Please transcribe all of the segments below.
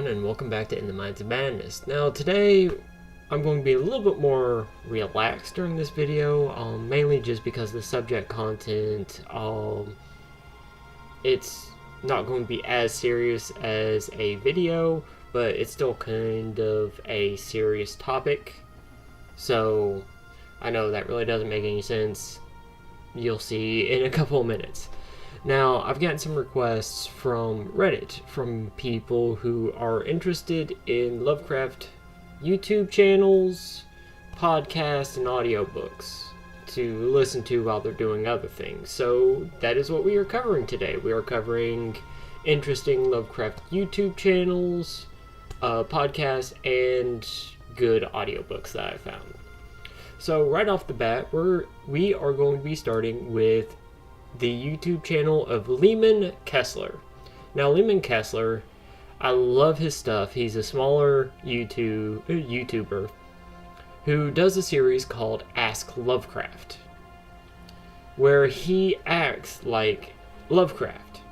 everyone, and welcome back to In the Minds of Madness. Now, today, I'm going to be a little bit more relaxed during this video, mainly just because the subject content, it's not going to be as serious as a video, but it's still kind of a serious topic. So, I know that really doesn't make any sense. You'll see in a couple of minutes. Now, I've gotten some requests from Reddit from people who are interested in Lovecraft YouTube channels, podcasts, and audiobooks to listen to while they're doing other things. So that is what we are covering today. We are covering interesting Lovecraft YouTube channels, podcasts, and good audiobooks that I found. So right off the bat, we are going to be starting with the YouTube channel of Lehman Kessler. Now, Lehman Kessler, I love his stuff. He's a smaller YouTuber who does a series called Ask Lovecraft, where he acts like Lovecraft,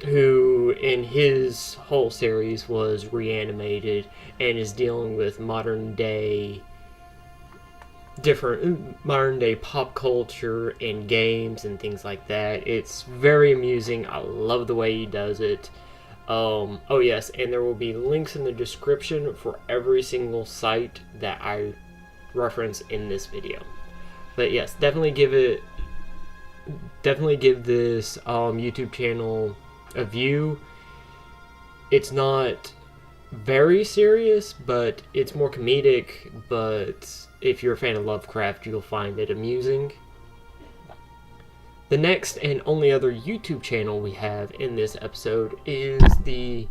who in his whole series was reanimated and is dealing with modern day pop culture and games and things like that. It's very amusing. I love the way he does it. Oh yes, and there will be links in the description for every single site that I reference in this video. But yes, definitely give this YouTube channel a view. It's not very serious, but it's more comedic, but if you're a fan of Lovecraft, you'll find it amusing. The next and only other YouTube channel we have in this episode is it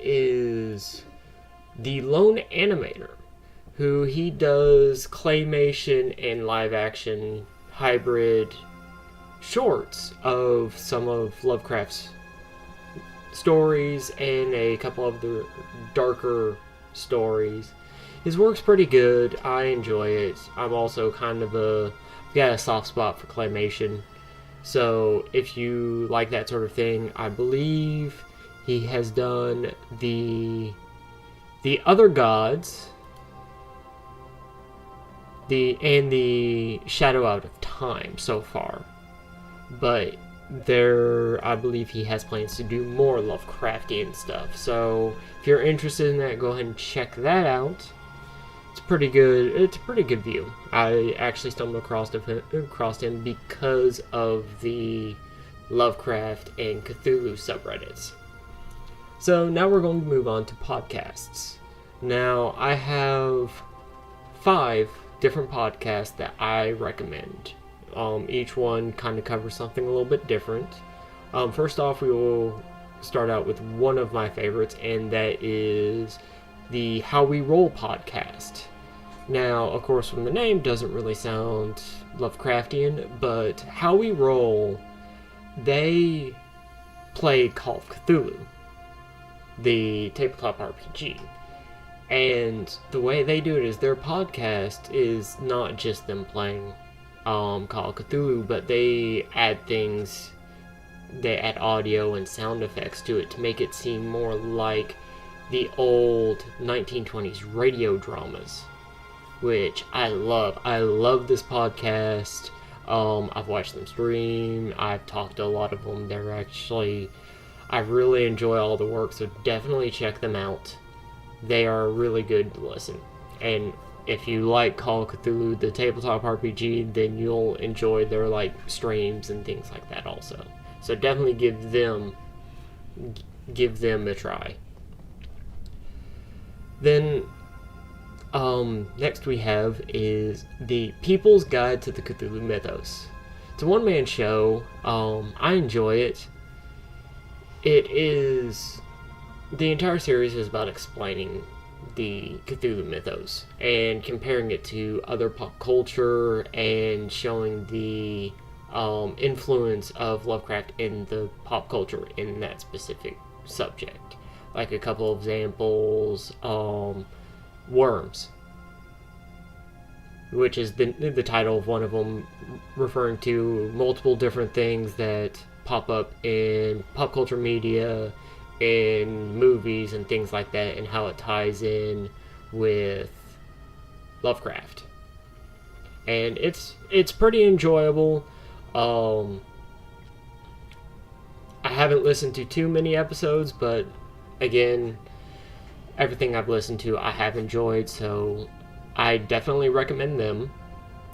is the Lone Animator, who he does claymation and live action hybrid shorts of some of Lovecraft's stories and a couple of the darker stories. His work's pretty good. I enjoy it. I'm also got a soft spot for claymation. So if you like that sort of thing, I believe he has done the Other Gods, and the Shadow Out of Time so far. But I believe he has plans to do more Lovecraftian stuff. So if you're interested in that, go ahead and check that out. It's pretty good. It's a pretty good view. I actually stumbled across him because of the Lovecraft and Cthulhu subreddits. So now we're going to move on to podcasts. Now I have 5 different podcasts that I recommend. Each one kind of covers something a little bit different. First off, we will start out with one of my favorites, and that is the How We Roll podcast. Now, of course, from the name, doesn't really sound Lovecraftian, but How We Roll, they play Call of Cthulhu, the tabletop RPG. And the way they do it is their podcast is not just them playing Call of Cthulhu, but they add audio and sound effects to it to make it seem more like the old 1920s radio dramas, which I love. I love this podcast. I've watched them stream. I've talked to a lot of them. I really enjoy all the work, so definitely check them out. They are really good to listen. And if you like Call of Cthulhu, the tabletop RPG, then you'll enjoy their streams and things like that also. So definitely give them a try. Then, next we have is the People's Guide to the Cthulhu Mythos. It's a one-man show. I enjoy it. The entire series is about explaining the Cthulhu mythos and comparing it to other pop culture and showing the influence of Lovecraft in the pop culture in that specific subject. Like a couple of examples, Worms, which is the title of one of them, referring to multiple different things that pop up in pop culture media in movies and things like that, and how it ties in with Lovecraft. And it's pretty enjoyable. I haven't listened to too many episodes, but again, everything I've listened to I have enjoyed, so I definitely recommend them.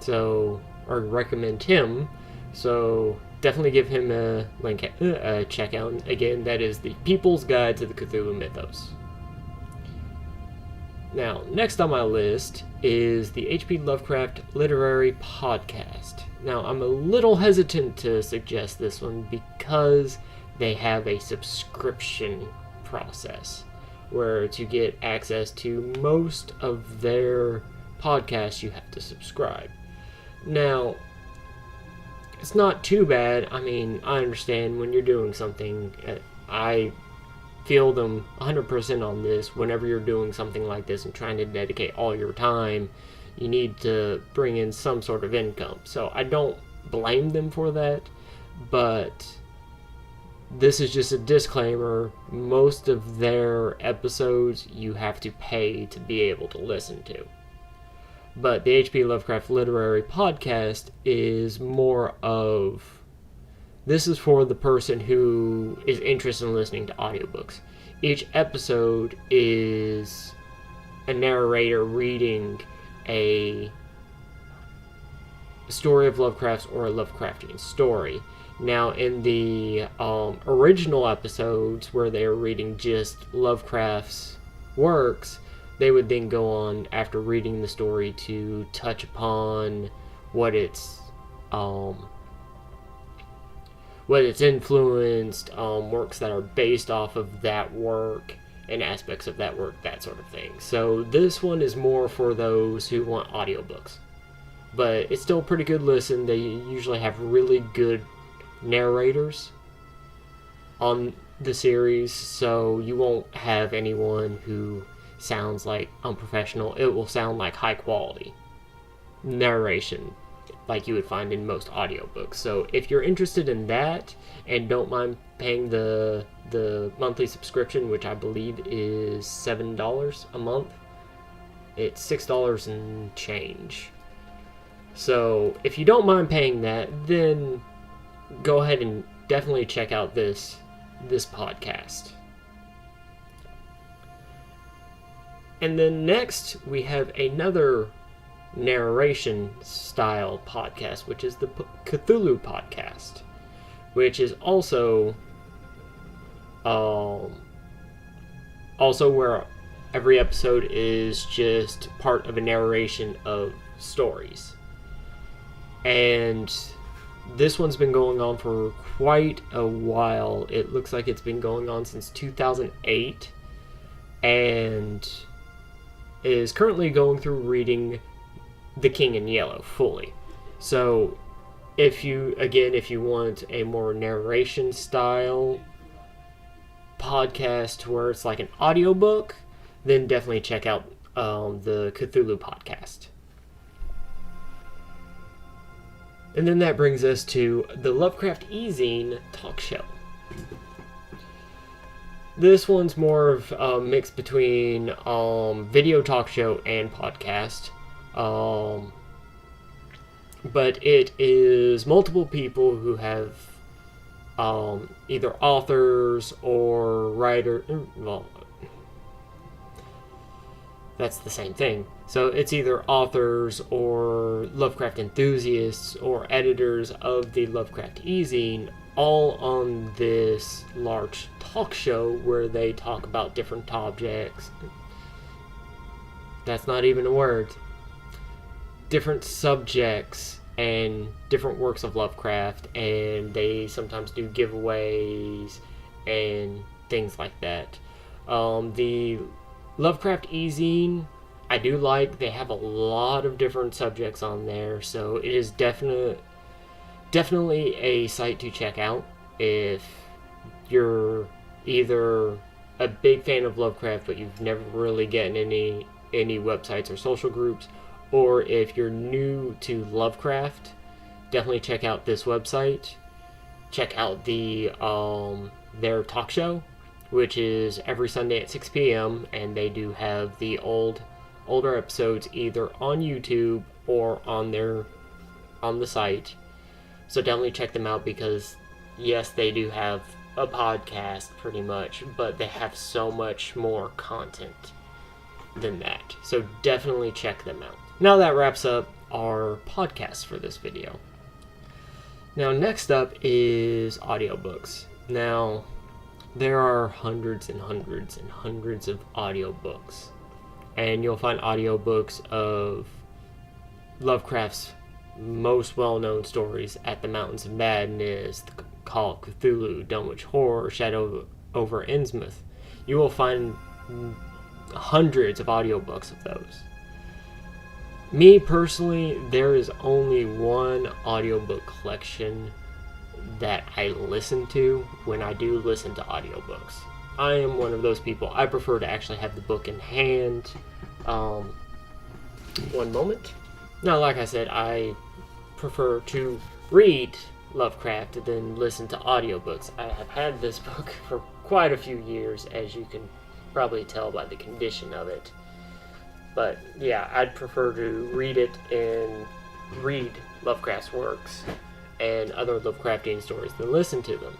Or recommend him. So definitely give him a link, check out. Again, that is the People's Guide to the Cthulhu Mythos. Now, next on my list is the H.P. Lovecraft Literary Podcast. Now, I'm a little hesitant to suggest this one because they have a subscription process where to get access to most of their podcasts you have to subscribe. Now, it's not too bad. I mean, I understand when you're doing something. I feel them 100% on this. Whenever you're doing something like this and trying to dedicate all your time, you need to bring in some sort of income. So I don't blame them for that, but this is just a disclaimer. Most of their episodes you have to pay to be able to listen to. But the H.P. Lovecraft Literary Podcast is more of... This is for the person who is interested in listening to audiobooks. Each episode is a narrator reading a story of Lovecraft's or a Lovecraftian story. Now, in the original episodes where they were reading just Lovecraft's works, they would then go on after reading the story to touch upon what it's influenced, works that are based off of that work, and aspects of that work, that sort of thing. So this one is more for those who want audiobooks. But it's still a pretty good listen. They usually have really good narrators on the series, so you won't have anyone who sounds like unprofessional. It will sound like high quality narration like you would find in most audiobooks. So if you're interested in that and don't mind paying the monthly subscription, which I believe is $7 a month, it's $6 and change. So if you don't mind paying that, then go ahead and definitely check out this podcast. And then next we have another narration style podcast, which is the Cthulhu podcast, which is also where every episode is just part of a narration of stories. And this one's been going on for quite a while. It looks like it's been going on since 2008 and is currently going through reading The King in Yellow fully. So if you want a more narration style podcast where it's like an audiobook, then definitely check out the Cthulhu podcast. And then that brings us to the Lovecraft E-Zine talk show. This one's more of a mix between video talk show and podcast. But it is multiple people who have either authors or writer. Well, that's the same thing. So it's either authors or Lovecraft enthusiasts or editors of the Lovecraft E-Zine, all on this large talk show where they talk about different topics. That's not even a word. Different subjects and different works of Lovecraft, and they sometimes do giveaways and things like that. The Lovecraft E-Zine, I do like. They have a lot of different subjects on there, so it is definitely a site to check out if you're either a big fan of Lovecraft but you've never really gotten any websites or social groups, or if you're new to Lovecraft. Definitely check out this website. Check out their talk show, which is every Sunday at 6 p.m. and they do have the older episodes either on YouTube or on the site. So definitely check them out, because yes, they do have a podcast pretty much, but they have so much more content than that. So definitely check them out. Now that wraps up our podcast for this video. Now next up is audiobooks. Now there are hundreds and hundreds and hundreds of audiobooks, and you'll find audiobooks of Lovecraft's most well-known stories at the Mountains of Madness, the Call of Cthulhu, Dunwich Horror, Shadow over Innsmouth. You will find hundreds of audiobooks of those. Me personally, there is only one audiobook collection that I listen to when I do listen to audiobooks. I am one of those people. I prefer to actually have the book in hand. One moment. Now, like I said, I prefer to read Lovecraft than listen to audiobooks. I have had this book for quite a few years, as you can probably tell by the condition of it. But yeah, I'd prefer to read it and read Lovecraft's works and other Lovecraftian stories than listen to them.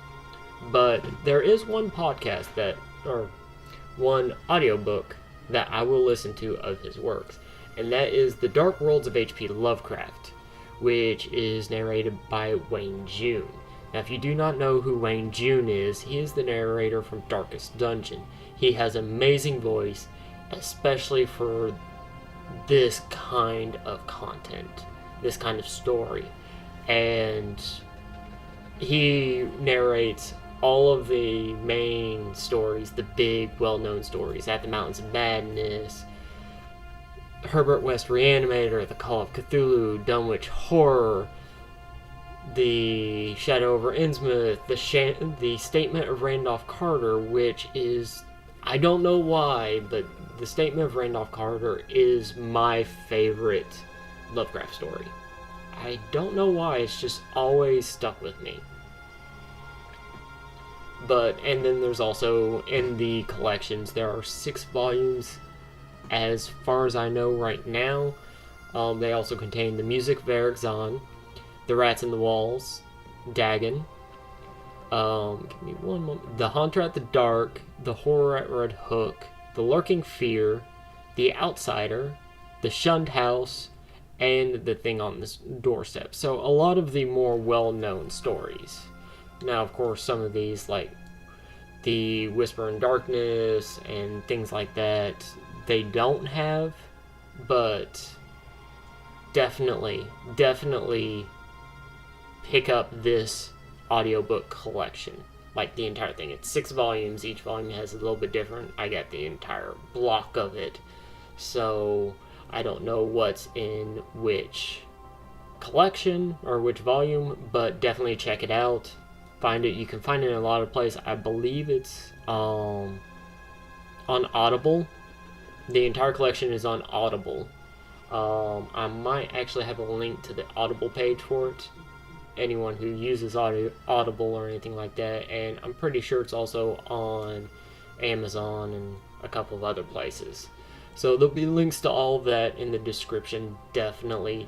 But there is one podcast or one audiobook that I will listen to of his works, and that is The Dark Worlds of H.P. Lovecraft, which is narrated by Wayne June. Now, if you do not know who Wayne June is, he is the narrator from Darkest Dungeon. He has an amazing voice, especially for this kind of content, this kind of story. And he narrates all of the main stories, the big, well-known stories, At the Mountains of Madness, Herbert West Reanimator, The Call of Cthulhu, Dunwich Horror, the Shadow over Innsmouth, the Statement of Randolph Carter, which is, I don't know why, but the Statement of Randolph Carter is my favorite Lovecraft story. I don't know why, it's just always stuck with me. And then there's also, in the collections, there are 6 volumes as far as I know right now. They also contain The Music of Eric Zahn, The Rats in the Walls, Dagon, give me one moment, The Haunter at the Dark, The Horror at Red Hook, The Lurking Fear, The Outsider, The Shunned House, and The Thing on the Doorstep. So a lot of the more well-known stories. Now, of course, some of these, like The Whisper in Darkness and things like that, they don't have, but definitely pick up this audiobook collection. Like the entire thing. It's 6 volumes. Each volume has a little bit different. I got the entire block of it. So I don't know what's in which collection or which volume, but definitely check it out. Find it. You can find it in a lot of places. I believe it's on Audible. The entire collection is on Audible. I might actually have a link to the Audible page for it. Anyone who uses Audible or anything like that, and I'm pretty sure it's also on Amazon and a couple of other places. So there'll be links to all of that in the description. Definitely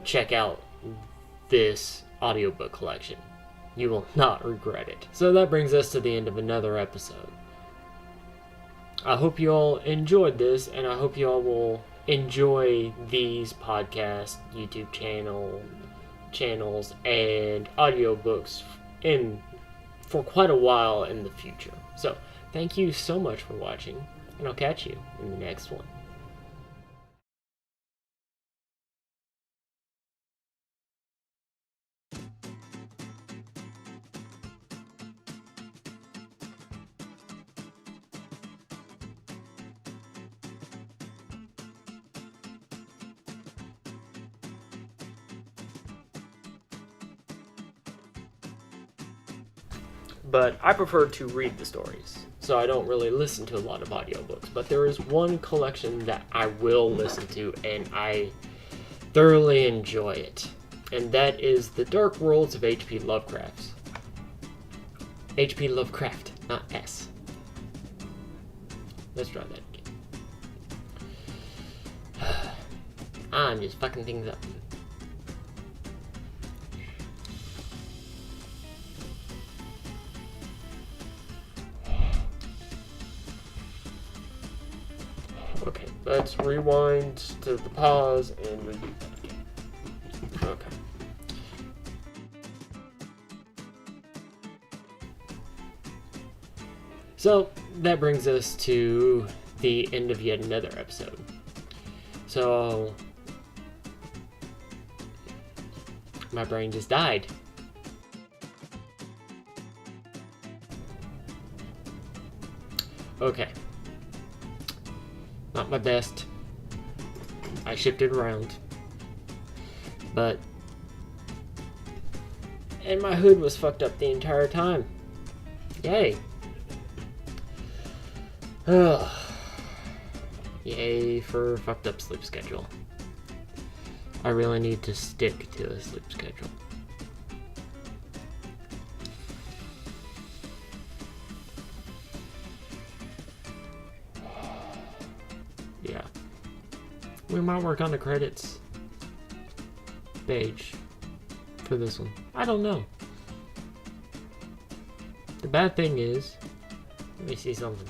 check out this audiobook collection. You will not regret it. So that brings us to the end of another episode. I hope you all enjoyed this, and I hope you all will enjoy these podcast, YouTube channels, and audiobooks for quite a while in the future. So, thank you so much for watching, and I'll catch you in the next one. But I prefer to read the stories, so I don't really listen to a lot of audiobooks. But there is one collection that I will listen to, and I thoroughly enjoy it. And that is The Dark Worlds of H.P. Lovecraft. H.P. Lovecraft, not S. Let's try that again. I'm just fucking things up. Okay, let's rewind to the pause and redo that again. Okay. So, that brings us to the end of yet another episode. So, my brain just died. Okay. Not my best. I shifted around. And my hood was fucked up the entire time. Yay. Yay for fucked up sleep schedule. I really need to stick to a sleep schedule. Yeah. We might work on the credits page for this one. I don't know. The bad thing is, let me see something.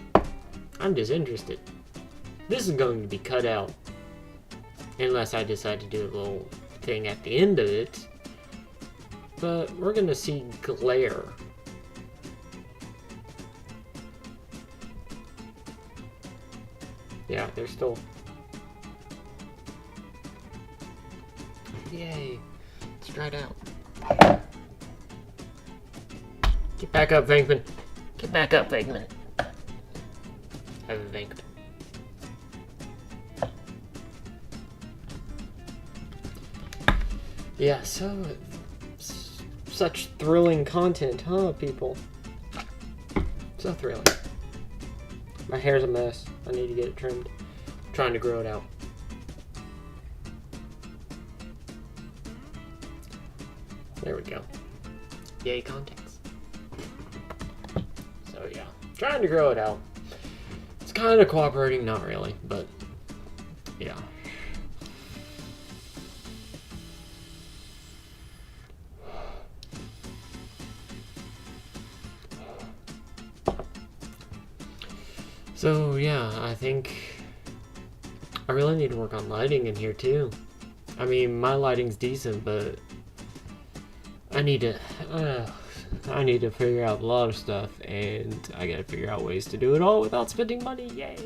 I'm disinterested. This is going to be cut out. Unless I decide to do a little thing at the end of it. But we're gonna see glare. Yeah, they're still... Yay. It's dried out. Get back up, Venkman. Get back up, Venkman. I have a Venkman. Yeah, so... such thrilling content, huh, people? So thrilling. My hair's a mess. I need to get it trimmed. I'm trying to grow it out. There we go. Yay, context. So yeah, trying to grow it out. It's kind of cooperating, not really, but yeah. So yeah, I think I really need to work on lighting in here too. I mean, my lighting's decent, but I need to figure out a lot of stuff, and I gotta figure out ways to do it all without spending money. Yay!